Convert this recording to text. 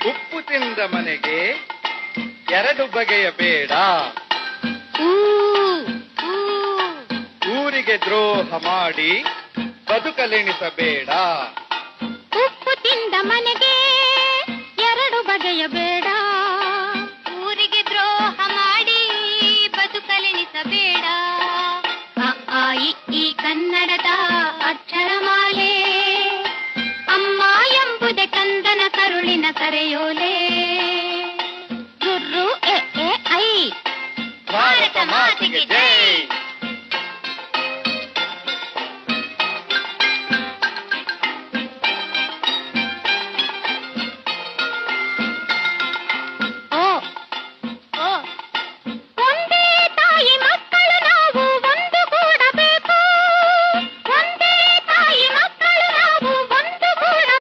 ಉಪ್ಪು ತಿಂದ ಮನೆಗೆ ಎರಡು ಬಗೆಯ ಬೇಡ, ಊರಿಗೆ ದ್ರೋಹ ಮಾಡಿ ಬದುಕಲೆಣಿಸಬೇಡ. ಉಪ್ಪು ತಿಂದ ಮನೆಗೆ ಎರಡು ಬಗೆಯ ಬೇಡ, ಊರಿಗೆ ದ್ರೋಹ ಮಾಡಿ ಬದುಕಲೆಣಿಸಬೇಡ. ಅ ಈ ಕನ್ನಡದ ಅಕ್ಷರಮಾಲೆ, ಅಮ್ಮ ಎಂಬುದೇ ಕಂದನ ಕರುಳಿನ ಕರೆಯೋಲೆ. ಗುರು ಎ ಐ, ಭಾರತ ಮಾತೆಗೆ ಜೈ.